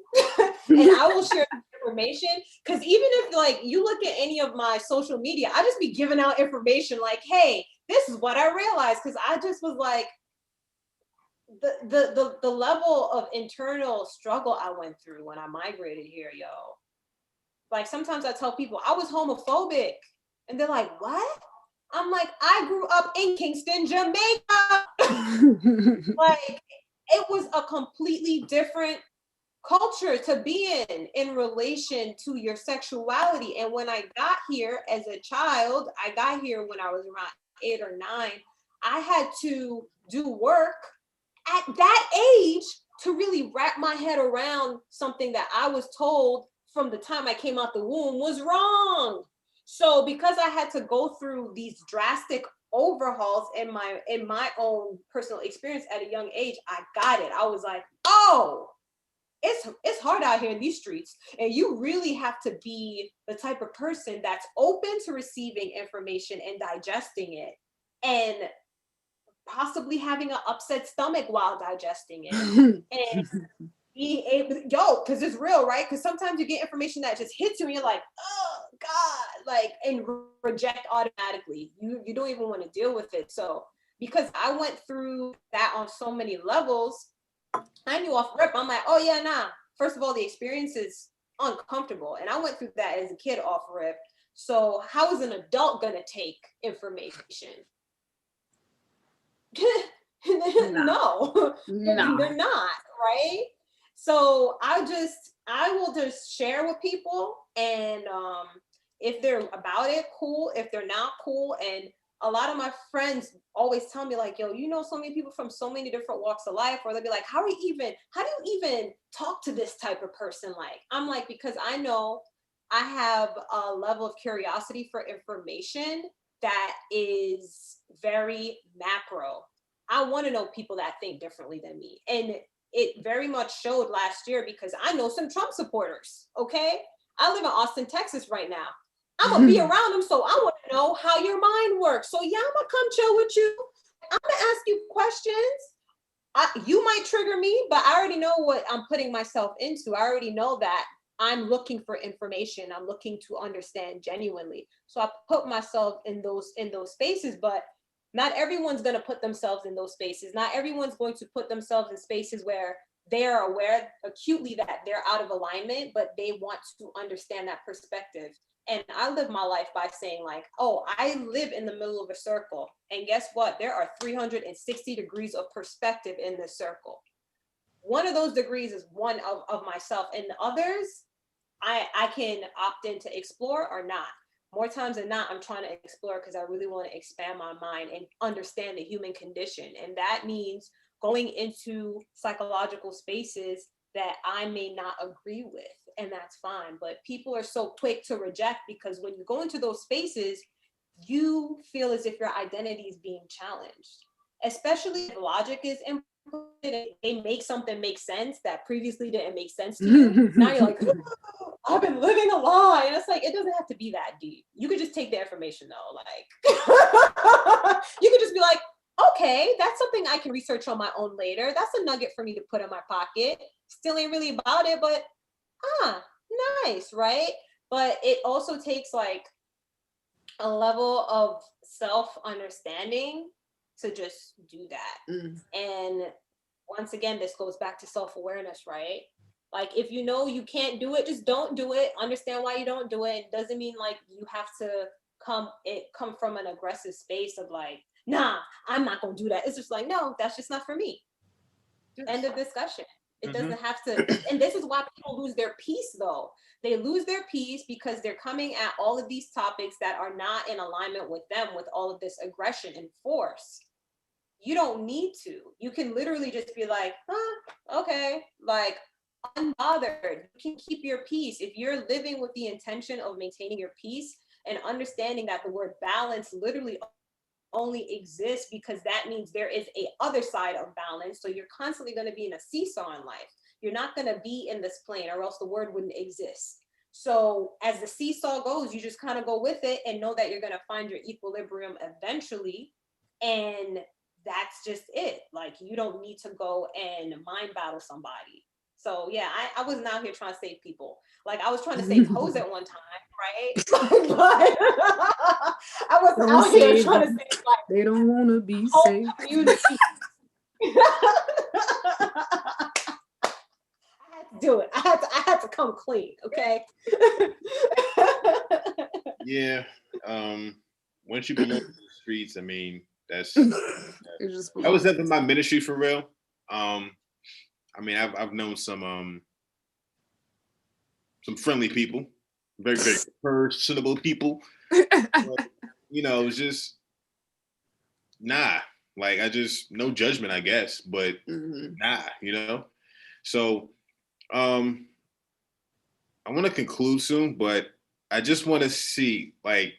And I will share information. Cause even if like you look at any of my social media, I just be giving out information like, hey, this is what I realized. Cause I just was like, the level of internal struggle I went through when I migrated here, yo. Like sometimes I tell people I was homophobic and they're like, what? I'm like, I grew up in Kingston, Jamaica. Like it was a completely different culture to be in relation to your sexuality. And when I got here as a child, I got here when I was around 8 or 9, I had to do work at that age to really wrap my head around something that I was told from the time I came out the womb was wrong. So because I had to go through these drastic overhauls in my own personal experience at a young age, I got it. I was like, oh, it's hard out here in these streets, and you really have to be the type of person that's open to receiving information and digesting it, and possibly having an upset stomach while digesting it. And being able, because it's real, right? Because sometimes you get information that just hits you and you're like, oh God, like, and reject automatically. You don't even want to deal with it. So because I went through that on so many levels, I knew off rip, I'm like, oh yeah, nah. First of all, the experience is uncomfortable. And I went through that as a kid off rip. So how is an adult gonna take information? No, they're not, right? So I will just share with people, and if they're about it, cool. If they're not, cool. And a lot of my friends always tell me like, yo, you know so many people from so many different walks of life, or they'll be like, how do you even talk to this type of person? Like, I'm like, because I know I have a level of curiosity for information that is very macro. I want to know people that think differently than me. And it very much showed last year because I know some Trump supporters, okay? I live in Austin, Texas right now. I'm gonna be around them, so I want to know how your mind works. So yeah, I'm gonna come chill with you. I'm gonna ask you questions. You might trigger me, but I already know what I'm putting myself into. I already know that I'm looking for information. I'm looking to understand genuinely. So I put myself in those spaces, but not everyone's going to put themselves in those spaces. Not everyone's going to put themselves in spaces where they are aware acutely that they're out of alignment, but they want to understand that perspective. And I live my life by saying like, oh, I live in the middle of a circle. And guess what? There are 360 degrees of perspective in this circle. One of those degrees is one of myself, and the others, I can opt in to explore or not. More times than not, I'm trying to explore because I really want to expand my mind and understand the human condition. And that means going into psychological spaces that I may not agree with, and that's fine. But people are so quick to reject because when you go into those spaces, you feel as if your identity is being challenged, especially if logic is input. They make something make sense that previously didn't make sense to you. Now you're like, I've been living a lie. And it's like, it doesn't have to be that deep. You could just take the information though. Like, you could just be like, okay, that's something I can research on my own later. That's a nugget for me to put in my pocket. Still ain't really about it, but nice, right? But it also takes like a level of self-understanding to just do that. And once again, this goes back to self-awareness, right? Like, if you know you can't do it, just don't do it. Understand why you don't do it. It doesn't mean like you have to come from an aggressive space of like, nah, I'm not gonna do that. It's just like, no, that's just not for me. End of discussion. It doesn't have to. And this is why people lose their peace, though. They lose their peace because they're coming at all of these topics that are not in alignment with them, with all of this aggression and force. You don't need to. You can literally just be like, okay, like, unbothered. You can keep your peace. If you're living with the intention of maintaining your peace and understanding that the word balance literally only exists because that means there is a other side of balance. So you're constantly going to be in a seesaw in life. You're not going to be in this plane, or else the word wouldn't exist. So as the seesaw goes, you just kind of go with it and know that you're going to find your equilibrium eventually. And that's just it. Like, you don't need to go and mind battle somebody. So yeah, I wasn't out here trying to save people. Like, I was trying to save hoes at one time, right? But I wasn't out here trying to save, like, they don't want to be whole saved. community. I had to do it. I had to come clean, okay? Yeah. Once you belong to the streets, I mean, that was definitely my ministry for real. I mean, I've known some friendly people, very, very personable people. But, you know, it was just like, no judgment, I guess, but you know. So I want to conclude soon, but I just want to see, like,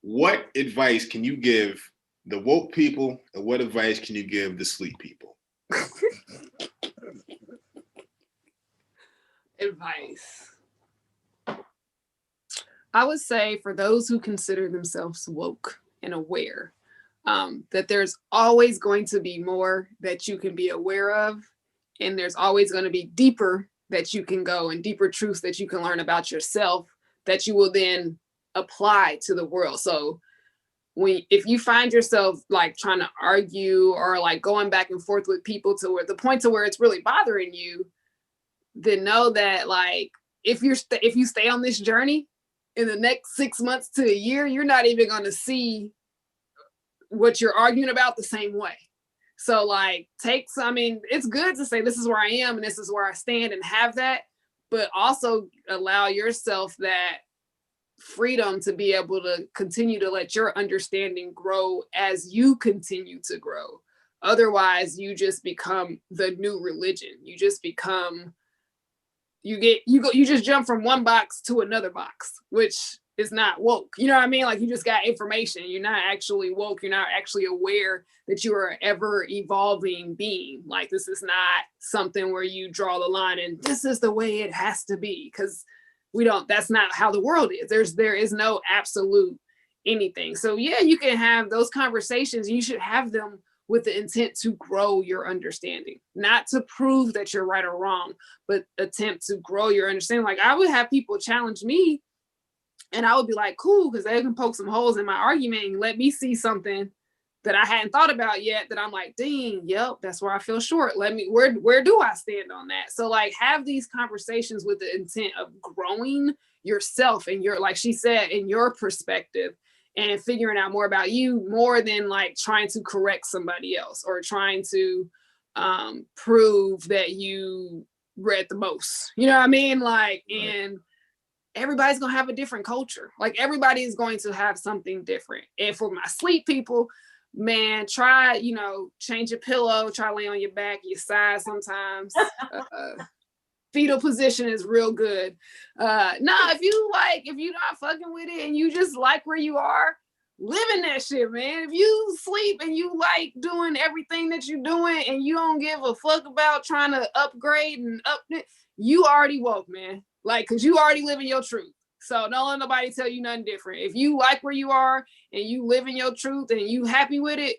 what advice can you give the woke people, and what advice can you give the sleep people? Advice. I would say, for those who consider themselves woke and aware, that there's always going to be more that you can be aware of, and there's always going to be deeper that you can go, and deeper truths that you can learn about yourself that you will then apply to the world. So if you find yourself like trying to argue or like going back and forth with people to where the point to where it's really bothering you, then know that, like, if you stay on this journey in the next 6 months to a year, you're not even going to see what you're arguing about the same way. So like, I mean, it's good to say this is where I am and this is where I stand and have that, but also allow yourself that freedom to be able to continue to let your understanding grow as you continue to grow. Otherwise, you just become the new religion. You just become, you just jump from one box to another box, which is not woke. You know what I mean? Like, you just got information. You're not actually woke. You're not actually aware that you are ever evolving being. Like, this is not something where you draw the line and this is the way it has to be, because that's not how the world is. There is no absolute anything. So yeah, you can have those conversations. You should have them with the intent to grow your understanding, not to prove that you're right or wrong, but attempt to grow your understanding. Like, I would have people challenge me and I would be like, cool, because they can poke some holes in my argument and let me see something that I hadn't thought about yet, that I'm like, dang, yep, that's where I feel short. Where do I stand on that? So like, have these conversations with the intent of growing yourself and your, like she said, in your perspective, and figuring out more about you, more than like trying to correct somebody else or trying to prove that you read the most. You know what I mean? Like, and everybody's gonna have a different culture. Like, everybody is going to have something different. And for my sleep people, man, try, change your pillow, try lay on your back, your side sometimes. Fetal position is real good. If you're not fucking with it and you just like where you are, live in that shit, man. If you sleep and you like doing everything that you're doing and you don't give a fuck about trying to upgrade and you already woke, man. Like, cause you already living your truth. So don't let nobody tell you nothing different. If you like where you are and you live in your truth and you happy with it,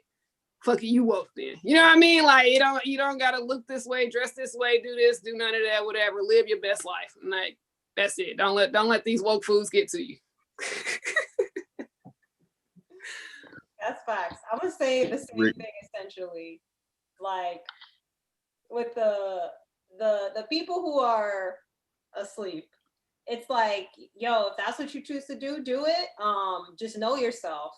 fuck it, you woke then. You know what I mean? Like, you don't gotta look this way, dress this way, do this, do none of that, whatever. Live your best life. And like, that's it. Don't let these woke fools get to you. That's facts. I'm gonna say the same thing essentially. Like with the people who are asleep, it's like, yo, if that's what you choose to do, do it. Just know yourself.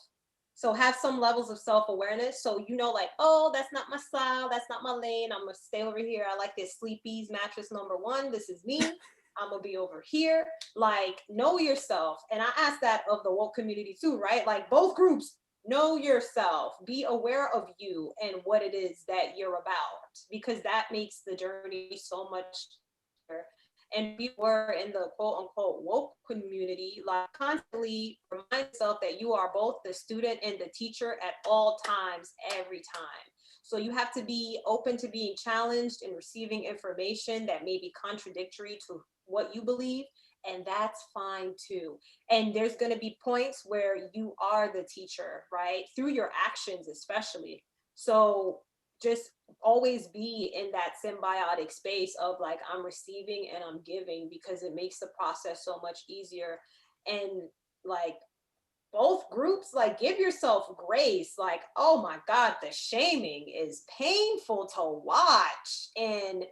So have some levels of self-awareness. So you know, like, oh, that's not my style, that's not my lane. I'm gonna stay over here. I like this Sleepy's mattress #1. This is me. I'm gonna be over here. Like, know yourself. And I ask that of the woke community too, right? Like both groups, know yourself, be aware of you and what it is that you're about, because that makes the journey so much better. And we were in the quote unquote woke community, like constantly remind yourself that you are both the student and the teacher at all times, every time. So you have to be open to being challenged and receiving information that may be contradictory to what you believe, and that's fine too. And there's going to be points where you are the teacher, right? Through your actions, especially. So just always be in that symbiotic space of like, I'm receiving and I'm giving, because it makes the process so much easier. And like both groups, like give yourself grace. Like, oh my God, the shaming is painful to watch. And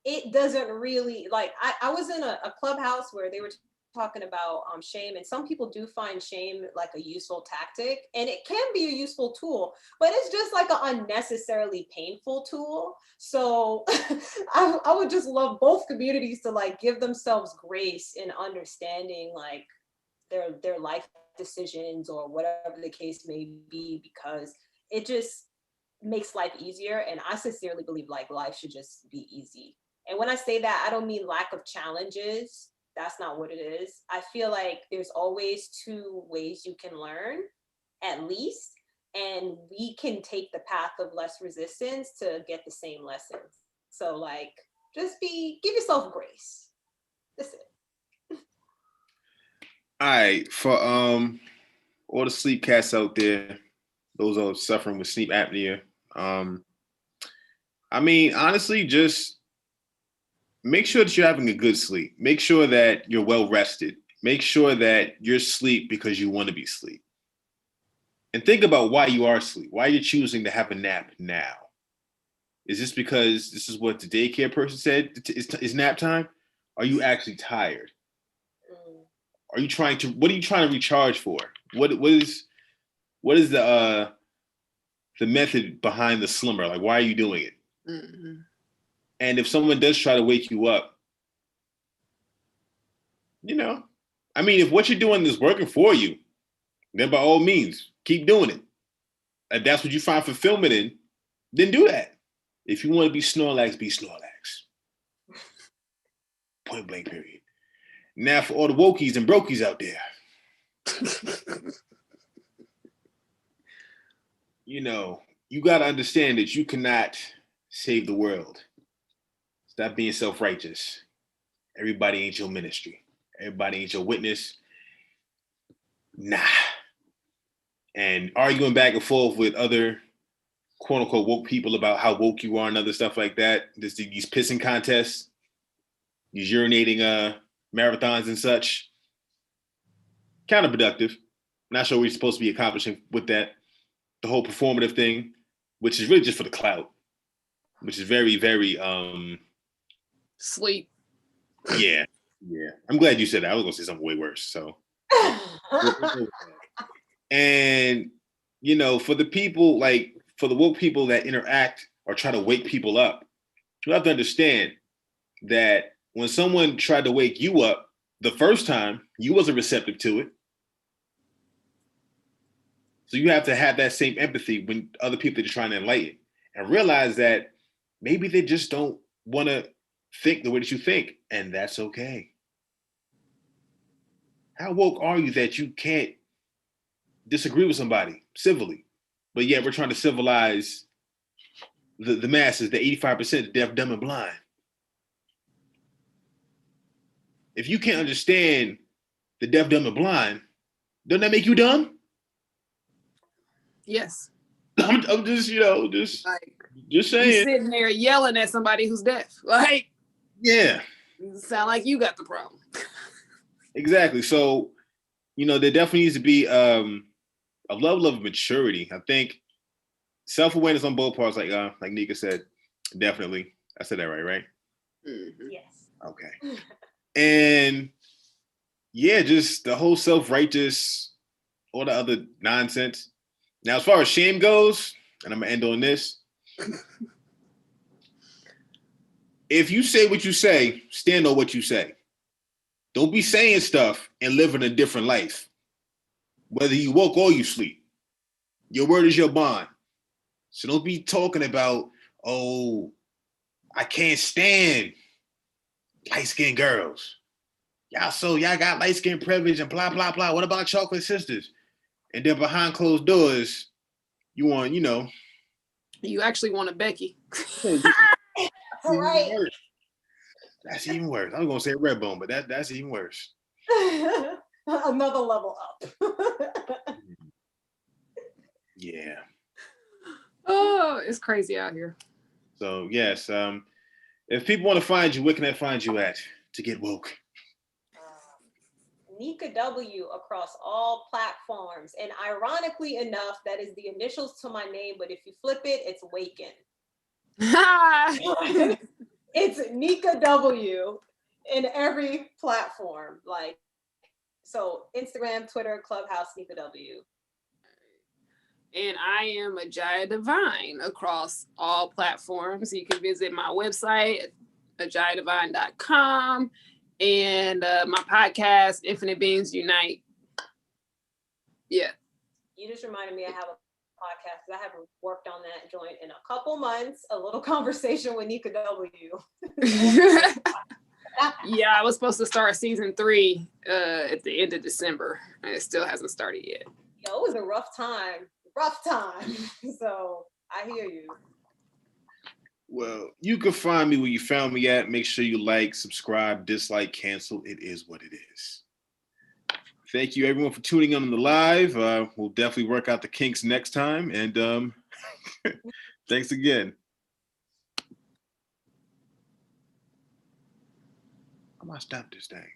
it doesn't really, like, I was in a clubhouse where they were talking about shame, and some people do find shame like a useful tactic, and it can be a useful tool, but it's just like an unnecessarily painful tool. So I would just love both communities to like give themselves grace in understanding like their life decisions or whatever the case may be, because it just makes life easier. And I sincerely believe like life should just be easy. And when I say that, I don't mean lack of challenges. That's not what it is. I feel like there's always two ways you can learn, at least. And we can take the path of less resistance to get the same lessons. So like, just give yourself grace. That's it. All right, for all the sleep cats out there, those are suffering with sleep apnea. I mean, honestly, just make sure that you're having a good sleep. Make sure that you're well rested. Make sure that you're asleep because you want to be asleep. And think about why you are asleep, why you're choosing to have a nap now. Is this because this is what the daycare person said is nap time? Are you actually tired? Are you what are you trying to recharge for? What is the method behind the slumber? Like, why are you doing it? Mm-hmm. And if someone does try to wake you up, you know, I mean, if what you're doing is working for you, then by all means, keep doing it. If that's what you find fulfillment in, then do that. If you want to be Snorlax, be Snorlax. Point blank, period. Now for all the wokies and brokies out there. You know, you got to understand that you cannot save the world. Stop being self-righteous. Everybody ain't your ministry. Everybody ain't your witness. Nah. And arguing back and forth with other quote unquote woke people about how woke you are and other stuff like that. These pissing contests, these urinating marathons and such. Counterproductive. Not sure what we're supposed to be accomplishing with that. The whole performative thing, which is really just for the clout, which is very, very sleep. Yeah. I'm glad you said that. I was gonna say something way worse. So and you know, for the people, like for the woke people that interact or try to wake people up, you have to understand that when someone tried to wake you up the first time, you wasn't receptive to it. So you have to have that same empathy when other people are trying to enlighten and realize that maybe they just don't want to think the way that you think, and that's okay. How woke are you that you can't disagree with somebody civilly, but yet we're trying to civilize the masses, the 85% deaf, dumb, and blind? If you can't understand the deaf, dumb, and blind, doesn't that make you dumb? Yes. I'm just, just saying. You sitting there yelling at somebody who's deaf. Like, yeah. Sound like you got the problem. Exactly. So, there definitely needs to be a level of maturity. I think self-awareness on both parts, like Nika said, definitely. I said that right? Mm-hmm. Yes. Okay. And yeah, just the whole self-righteous, all the other nonsense. Now, as far as shame goes, and I'm gonna end on this. If you say what you say, stand on what you say. Don't be saying stuff and living a different life. Whether you woke or you sleep. Your word is your bond. So don't be talking about, oh, I can't stand light-skinned girls. Y'all got light-skinned privilege and blah, blah, blah. What about chocolate sisters? And then behind closed doors, you want, You actually want a Becky. Right. That's even worse. I was gonna say Redbone, but that's even worse. Another level up. Yeah. Oh, it's crazy out here. So yes, if people want to find you, where can they find you at to get woke? Neka W across all platforms. And ironically enough, that is the initials to my name, but if you flip it, it's Waken. It's Neka W in every platform. Like, so Instagram, Twitter, Clubhouse, Neka W. And I am Ajaya Divine across all platforms. You can visit my website, ajayadivine.com, and my podcast, Infinite Beings Unite. Yeah. You just reminded me I have a podcast because I haven't worked on that joint in a couple months. A little conversation with Neka W. Yeah, I was supposed to start season 3 at the end of December, and it still hasn't started yet. Yo, it was a rough time. So I hear you. Well, you can find me where you found me at. Make sure you like, subscribe, dislike, cancel. It is what it is. Thank you, everyone, for tuning in on the live. We'll definitely work out the kinks next time. And thanks again. I'm gonna stop this thing.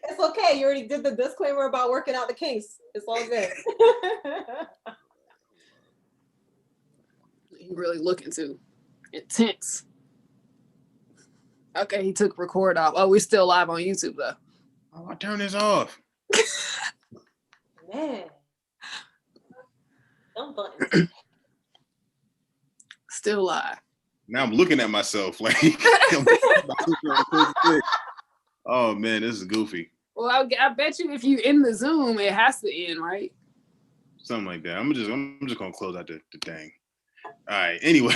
It's okay. You already did the disclaimer about working out the kinks. It's all good. He really looking too intense. Okay, he took record off. Oh, we're still live on YouTube though. Oh, I turn this off. Man. Dumb buttons. Still live. Now I'm looking at myself like. Oh man, this is goofy. Well, I bet you if you in the Zoom, it has to end, right? Something like that. I'm just gonna close out the thing. All right. Anyway.